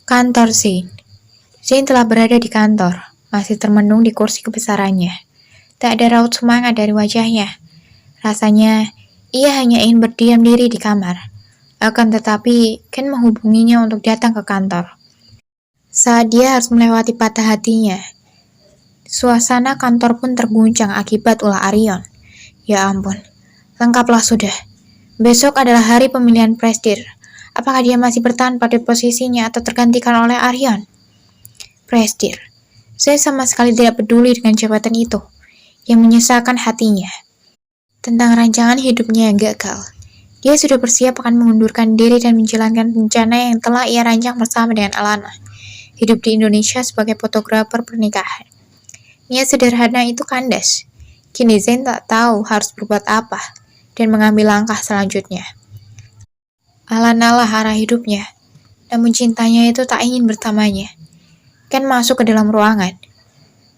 Kantor Zain. Zain telah berada di kantor, masih termenung di kursi kebesarannya. Tak ada raut semangat dari wajahnya. Rasanya ia hanya ingin berdiam diri di kamar. Akan tetapi, Ken menghubunginya untuk datang ke kantor. Saat dia harus melewati patah hatinya, suasana kantor pun terguncang akibat ulah Arion. Ya ampun, lengkaplah sudah. Besok adalah hari pemilihan presdir. Apakah dia masih bertahan pada posisinya atau tergantikan oleh Arion? Presdir. Saya sama sekali tidak peduli dengan jabatan itu, yang menyesalkan hatinya. Tentang rancangan hidupnya yang gagal. Dia sudah bersiap akan mengundurkan diri dan menjalankan rencana yang telah ia rancang bersama dengan Alana. Hidup di Indonesia sebagai fotografer pernikahan. Niat sederhana itu kandas. Kini Zain tak tahu harus berbuat apa dan mengambil langkah selanjutnya. Alana lah arah hidupnya, namun cintanya itu tak ingin bersamanya. Ken masuk ke dalam ruangan.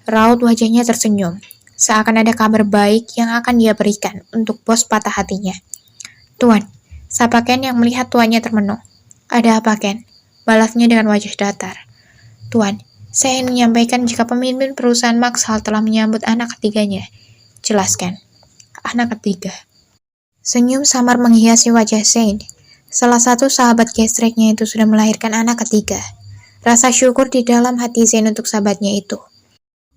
Raut wajahnya tersenyum, seakan ada kabar baik yang akan dia berikan untuk bos patah hatinya. Tuan, sapa Ken yang melihat tuannya termenung. Ada apa, Ken? Balasnya dengan wajah datar. Tuan, saya ingin menyampaikan jika pemimpin perusahaan Maxhall telah menyambut anak ketiganya. Jelaskan. Anak ketiga. Senyum samar menghiasi wajah Zain. Salah satu sahabat gestreknya itu sudah melahirkan anak ketiga. Rasa syukur di dalam hati Zain untuk sahabatnya itu.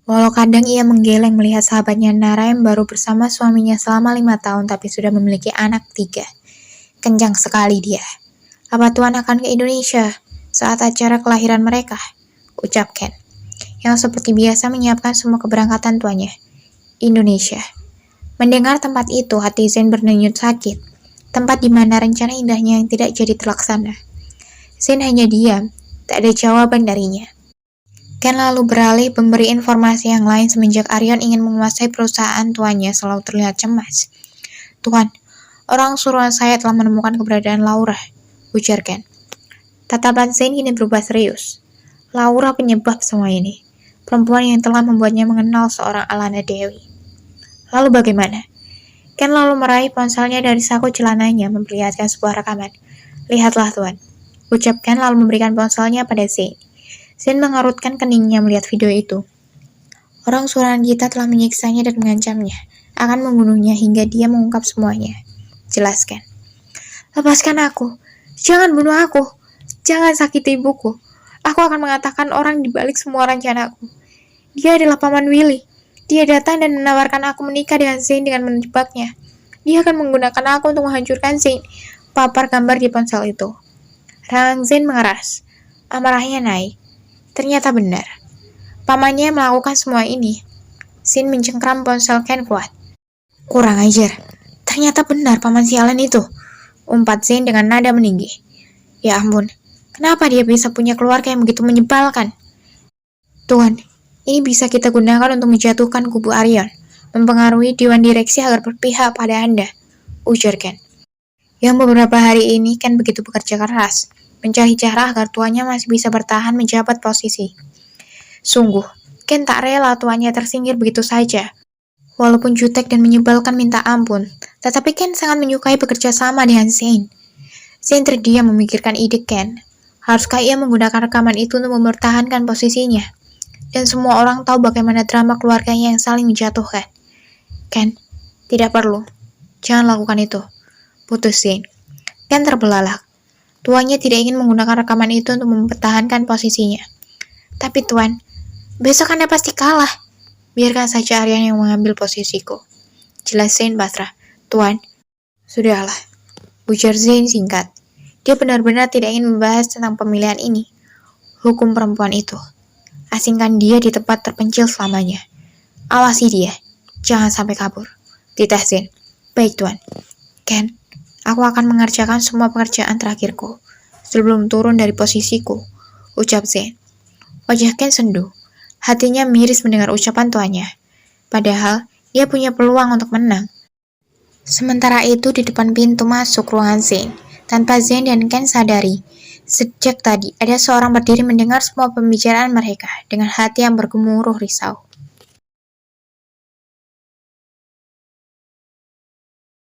Walau kadang ia menggeleng melihat sahabatnya Nara yang baru bersama suaminya selama 5 tahun tapi sudah memiliki anak 3. Kencang sekali dia. Apa Tuan akan ke Indonesia saat acara kelahiran mereka? Ucap Ken, yang seperti biasa menyiapkan semua keberangkatan tuannya. Indonesia. Mendengar tempat itu, hati Zain berdenyut sakit. Tempat di mana rencana indahnya yang tidak jadi terlaksana. Zain hanya diam, tak ada jawaban darinya. Ken lalu beralih memberi informasi yang lain semenjak Arion ingin menguasai perusahaan tuannya selalu terlihat cemas. Tuan, orang suruhan saya telah menemukan keberadaan Laura, ujar Ken. Tatapan Zain kini berubah serius. Laura penyebab semua ini. Perempuan yang telah membuatnya mengenal seorang Alana Dewi. Lalu bagaimana? Ken lalu meraih ponselnya dari saku celananya memperlihatkan sebuah rekaman. Lihatlah Tuan, ucap Ken lalu memberikan ponselnya pada Zain. Zain mengerutkan keningnya melihat video itu. Orang suruhan kita telah menyiksanya dan mengancamnya, akan membunuhnya hingga dia mengungkap semuanya. Jelaskan. Lepaskan aku, jangan bunuh aku, jangan sakiti ibuku. Aku akan mengatakan orang di balik semua rencanaku. Dia adalah Paman Willy. Dia datang dan menawarkan aku menikah dengan Zain dengan menjebaknya. Dia akan menggunakan aku untuk menghancurkan Zain. Papar gambar di ponsel itu. Rahang Zain mengeras. Amarahnya naik. Ternyata benar. Pamannya melakukan semua ini. Zain mencengkram ponsel Ken kuat. Kurang ajar. Ternyata benar paman sialan itu. Umpat Zain dengan nada meninggi. Ya ampun. Kenapa dia bisa punya keluarga yang begitu menyebalkan? Tuan, ini bisa kita gunakan untuk menjatuhkan kubu Arion, mempengaruhi Dewan Direksi agar berpihak pada Anda, ujar Ken. Yang beberapa hari ini Ken begitu bekerja keras, mencari cara agar tuannya masih bisa bertahan menjabat posisi. Sungguh, Ken tak rela tuannya tersingkir begitu saja. Walaupun jutek dan menyebalkan minta ampun, tetapi Ken sangat menyukai bekerja sama dengan Zain. Zain terdiam memikirkan ide Ken. Haruskah ia menggunakan rekaman itu untuk mempertahankan posisinya? Dan semua orang tahu bagaimana drama keluarganya yang saling menjatuhkan. Ken, tidak perlu. Jangan lakukan itu. Putus Zain. Ken terbelalak. Tuannya tidak ingin menggunakan rekaman itu untuk mempertahankan posisinya. Tapi Tuan, besok Anda pasti kalah. Biarkan saja Aryan yang mengambil posisiku. Jelas Zain pasrah. Tuan, sudahlah. Ujar Zain singkat. Dia benar-benar tidak ingin membahas tentang pemilihan ini. Hukum perempuan itu. Asingkan dia di tempat terpencil selamanya. Awasi dia. Jangan sampai kabur. Titah Zain. Baik Tuan. Ken, aku akan mengerjakan semua pekerjaan terakhirku sebelum turun dari posisiku, ucap Zain. Wajah Ken sendu. Hatinya miris mendengar ucapan tuannya. Padahal, dia punya peluang untuk menang. Sementara itu di depan pintu masuk ruangan Zain, tanpa Zain dan Ken sadari, sejak tadi ada seorang berdiri mendengar semua pembicaraan mereka dengan hati yang bergemuruh risau.